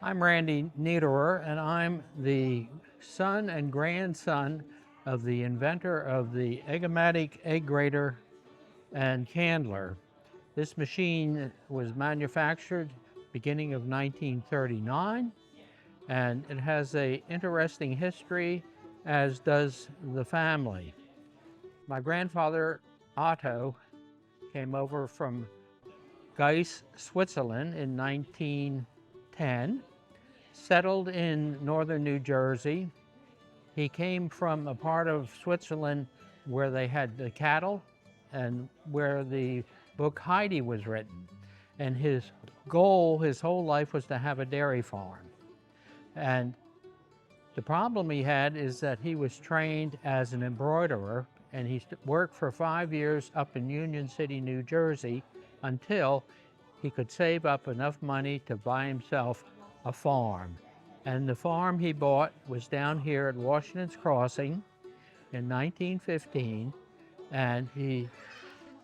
I'm Randy Niederer, and I'm the son and grandson of the inventor of the Egomatic egg grater and candler. This machine was manufactured beginning of 1939, and it has an interesting history, as does the family. My grandfather, Otto, came over from Geis, Switzerland in 1910, settled in northern New Jersey. He came from a part of Switzerland where they had the cattle and where the book Heidi was written. And his goal his whole life was to have a dairy farm. And the problem he had is that he was trained as an embroiderer, and he worked for 5 years up in Union City, New Jersey, until he could save up enough money to buy himself a farm. And the farm he bought was down here at Washington's Crossing in 1915, and he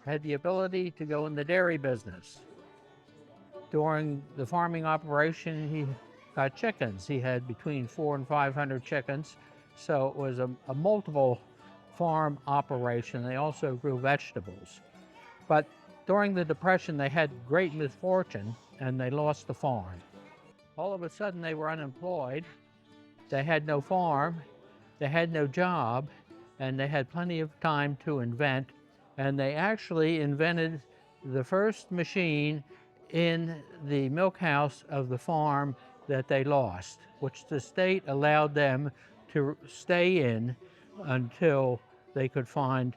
had the ability to go in the dairy business. During the farming operation, he got chickens. He had between 400 and 500 chickens, so it was a multiple farm operation. They also grew vegetables. But during the Depression, they had great misfortune, and they lost the farm. All of a sudden, they were unemployed. They had no farm, they had no job, and they had plenty of time to invent. And they actually invented the first machine in the milk house of the farm that they lost, which the state allowed them to stay in until they could find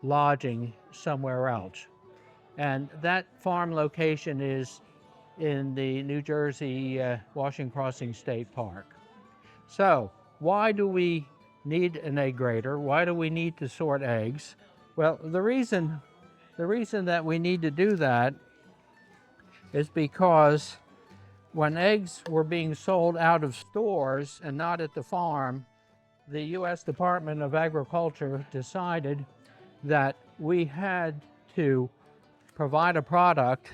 lodging somewhere else. And that farm location is in the New Jersey Washington Crossing State Park. So why do we need an egg grater? Why do we need to sort eggs? Well, the reason that we need to do that is because when eggs were being sold out of stores and not at the farm, the U.S. Department of Agriculture decided that we had to provide a product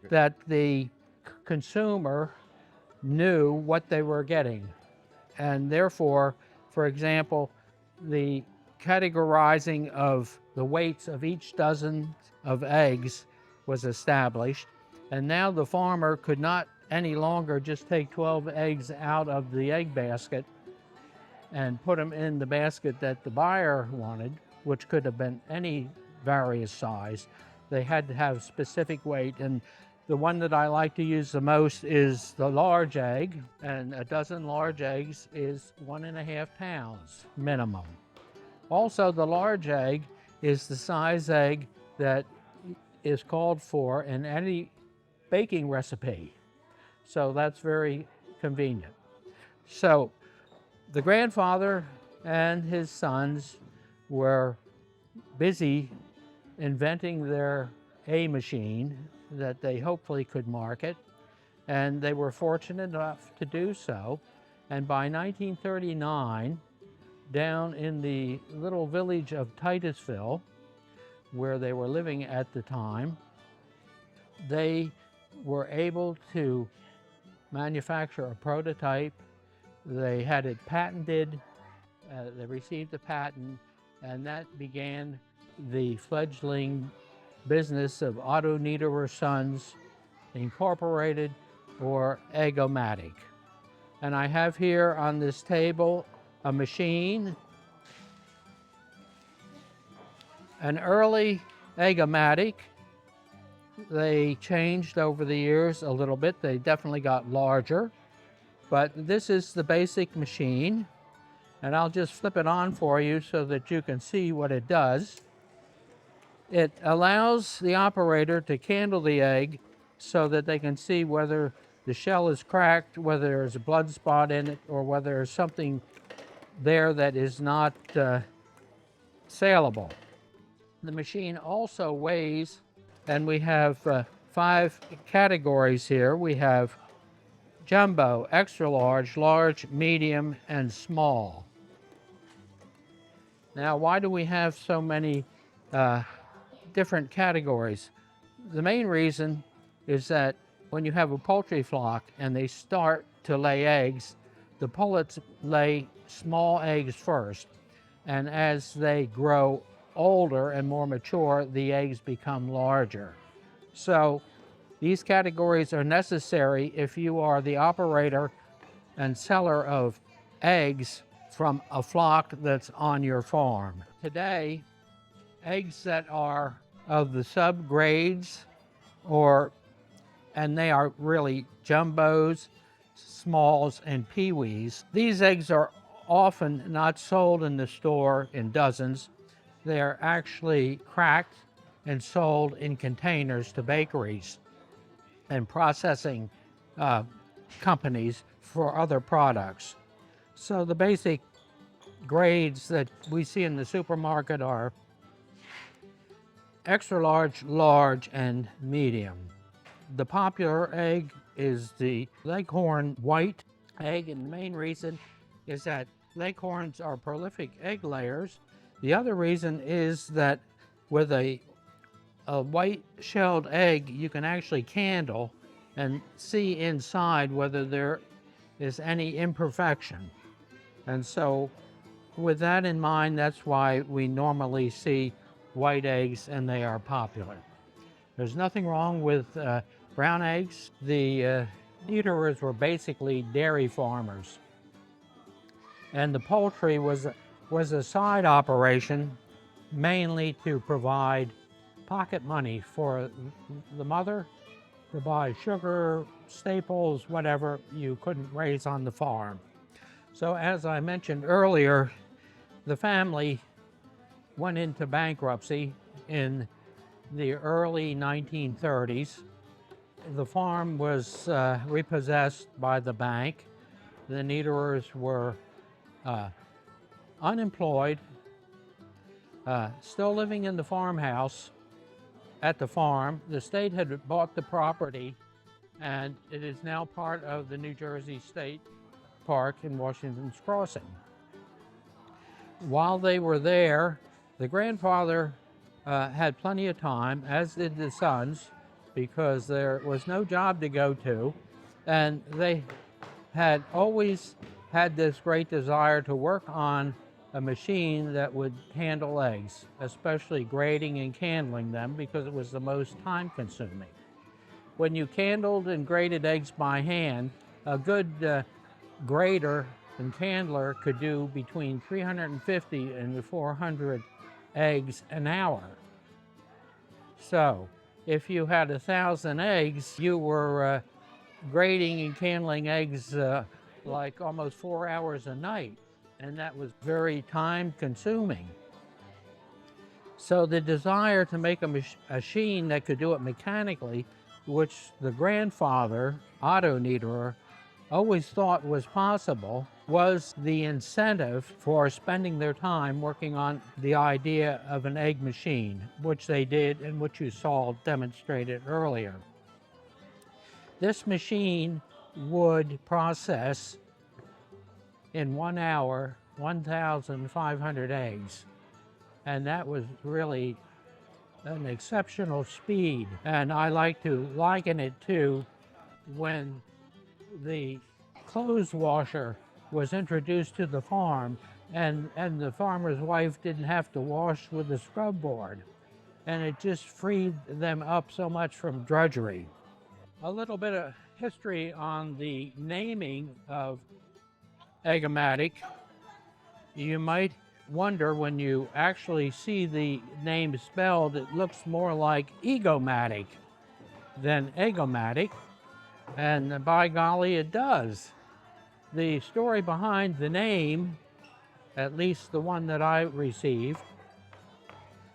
that the consumer knew what they were getting. And therefore, for example, the categorizing of the weights of each dozen of eggs was established. And now the farmer could not any longer just take 12 eggs out of the egg basket and put them in the basket that the buyer wanted, which could have been any various size. They had to have specific weight. And the one that I like to use the most is the large egg, and a dozen large eggs is 1.5 pounds minimum. Also, the large egg is the size egg that is called for in any baking recipe. So that's very convenient. So the grandfather and his sons were busy inventing their A machine that they hopefully could market, and they were fortunate enough to do so. And by 1939, down in the little village of Titusville, where they were living at the time, they were able to manufacture a prototype. They had it patented, they received a patent, and that began the fledgling business of Otto Niederer Sons Incorporated, or Egomatic. And I have here on this table a machine, an early Egomatic. They changed over the years a little bit. They definitely got larger, but this is the basic machine. And I'll just flip it on for you so that you can see what it does. It allows the operator to candle the egg so that they can see whether the shell is cracked, whether there's a blood spot in it, or whether there's something there that is not saleable. The machine also weighs, and we have 5 categories here. We have jumbo, extra large, large, medium, and small. Now, why do we have so many different categories? The main reason is that when you have a poultry flock and they start to lay eggs, the pullets lay small eggs first. And as they grow older and more mature, the eggs become larger. So these categories are necessary if you are the operator and seller of eggs from a flock that's on your farm. Today, eggs that are of the subgrades and they are really jumbos, smalls, and peewees. These eggs are often not sold in the store in dozens. They are actually cracked and sold in containers to bakeries and processing companies for other products. So the basic grades that we see in the supermarket are extra large, large, and medium. The popular egg is the Leghorn white egg, and the main reason is that Leghorns are prolific egg layers. The other reason is that with a white-shelled egg, you can actually candle and see inside whether there is any imperfection. And so with that in mind, that's why we normally see white eggs and they are popular. There's nothing wrong with brown eggs. The Niederers were basically dairy farmers. And the poultry was a side operation mainly to provide pocket money for the mother to buy sugar, staples, whatever you couldn't raise on the farm. So as I mentioned earlier, the family went into bankruptcy in the early 1930s. The farm was repossessed by the bank. The Niederers were unemployed, still living in the farmhouse at the farm. The state had bought the property, and it is now part of the New Jersey State Park in Washington's Crossing. While they were there, the grandfather had plenty of time, as did the sons, because there was no job to go to, and they had always had this great desire to work on a machine that would handle eggs, especially grading and candling them, because it was the most time-consuming. When you candled and graded eggs by hand, a good grader and candler could do between 350 and 400 eggs an hour. So if you had 1,000 eggs, you were grading and candling eggs like almost 4 hours a night, and that was very time consuming. So the desire to make a machine that could do it mechanically, which the grandfather, Otto Niederer, always thought was possible, was the incentive for spending their time working on the idea of an egg machine, which they did and which you saw demonstrated earlier. This machine would process in 1 hour 1,500 eggs, and that was really an exceptional speed. And I like to liken it to when the clothes washer was introduced to the farm, and the farmer's wife didn't have to wash with the scrub board, and it just freed them up so much from drudgery. A little bit of history on the naming of Egomatic. You might wonder, when you actually see the name spelled, it looks more like Egomatic than Egomatic, and by golly, it does. The story behind the name, at least the one that I received,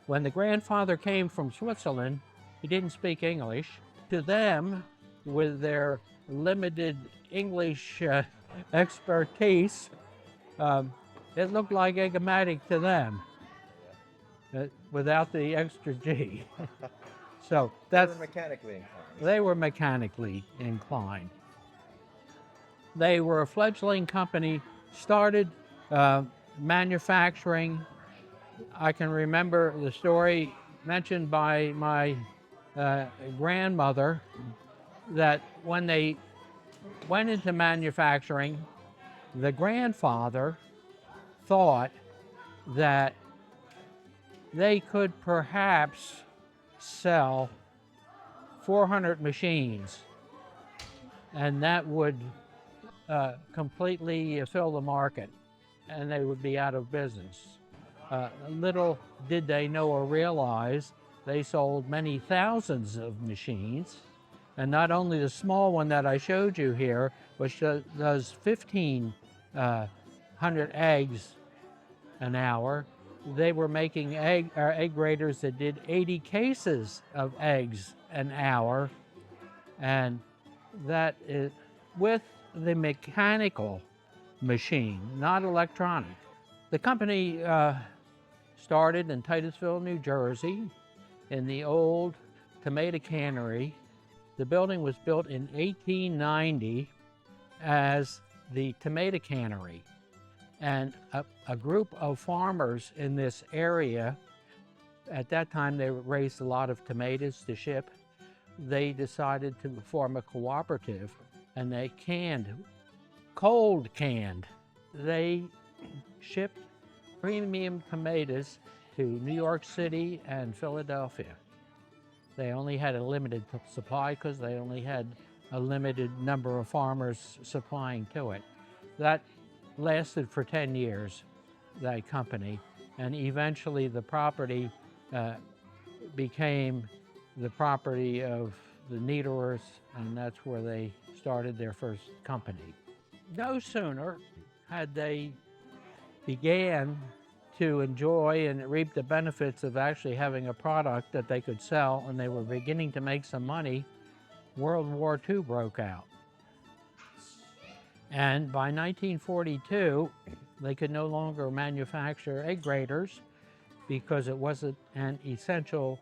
when the grandfather came from Switzerland, he didn't speak English. To them, with their limited English expertise, it looked like Egomatic to them, without the extra G. So that's, they were mechanically inclined. They were a fledgling company, started manufacturing. I can remember the story mentioned by my grandmother, that when they went into manufacturing. The grandfather thought that they could perhaps sell 400 machines, and that would completely fill the market, and they would be out of business. Little did they know or realize they sold many thousands of machines, and not only the small one that I showed you here, which does 1,500 eggs an hour. They were making egg graders that did 80 cases of eggs an hour, and that is with the mechanical machine, not electronic. The company started in Titusville, New Jersey, in the old tomato cannery. The building was built in 1890 as the tomato cannery. And a group of farmers in this area, at that time they raised a lot of tomatoes to ship. They decided to form a cooperative, and they cold canned. They shipped premium tomatoes to New York City and Philadelphia. They only had a limited supply because they only had a limited number of farmers supplying to it. That lasted for 10 years, that company, and eventually the property became the property of the Niederers, and that's where they started their first company. No sooner had they began to enjoy and reap the benefits of actually having a product that they could sell, and they were beginning to make some money, World War II broke out. And by 1942, they could no longer manufacture egg graders because it wasn't an essential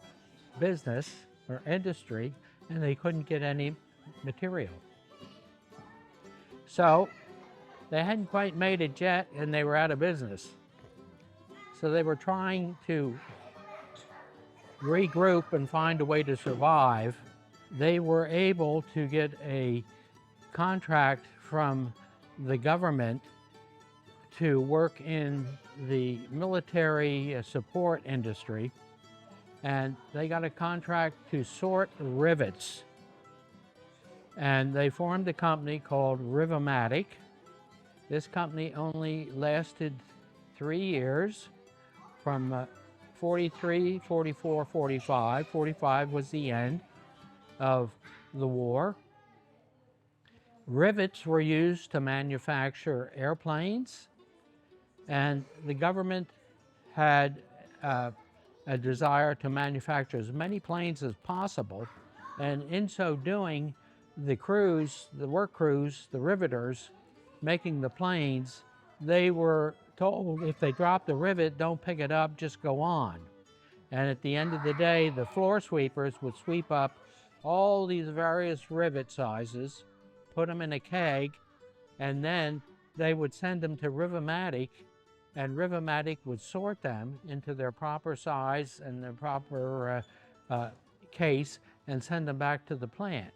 business or industry, and they couldn't get any material. So they hadn't quite made it yet, and they were out of business. So they were trying to regroup and find a way to survive. They were able to get a contract from the government to work in the military support industry, and they got a contract to sort rivets. And they formed a company called Rivomatic. This company only lasted 3 years, from 43, 44, 45. 45 was the end of the war. Rivets were used to manufacture airplanes, and the government had a desire to manufacture as many planes as possible, and in so doing, the crews, the work crews, the riveters making the planes, they were told if they drop the rivet, don't pick it up, just go on. And at the end of the day, the floor sweepers would sweep up all these various rivet sizes, put them in a keg, and then they would send them to Rivomatic, and Rivomatic would sort them into their proper size and their proper case and send them back to the plant.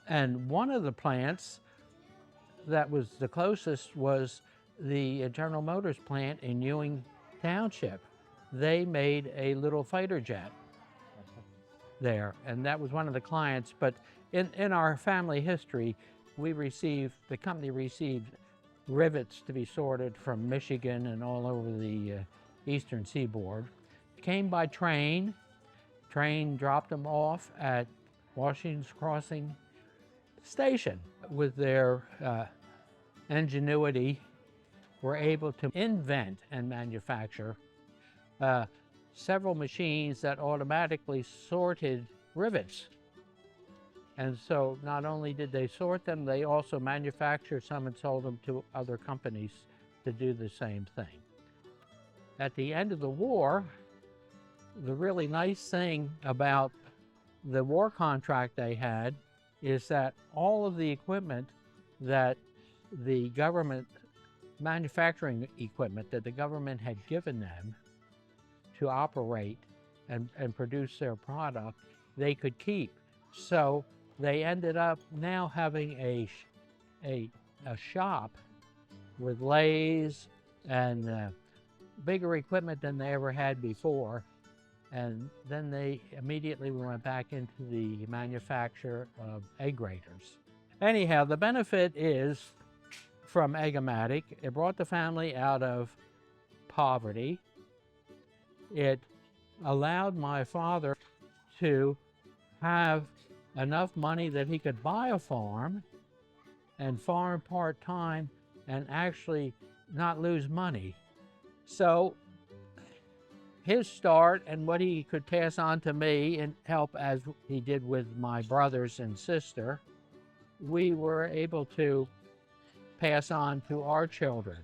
And one of the plants that was the closest was the General Motors plant in Ewing Township. They made a little fighter jet there, and that was one of the clients. But in our family history, the company received rivets to be sorted from Michigan and all over the eastern seaboard. Came by train. Train dropped them off at Washington's Crossing Station. With their ingenuity, were able to invent and manufacture several machines that automatically sorted rivets. And so not only did they sort them, they also manufactured some and sold them to other companies to do the same thing. At the end of the war, the really nice thing about the war contract they had is that all of the equipment that the government, manufacturing equipment that the government had given them to operate and produce their product, they could keep. So they ended up now having a a shop with lathes and bigger equipment than they ever had before. And then they immediately went back into the manufacture of egg graters. Anyhow, the benefit is from Egomatic, it brought the family out of poverty. It allowed my father to have enough money that he could buy a farm and farm part-time and actually not lose money. So his start and what he could pass on to me and help as he did with my brothers and sister, we were able to pass on to our children.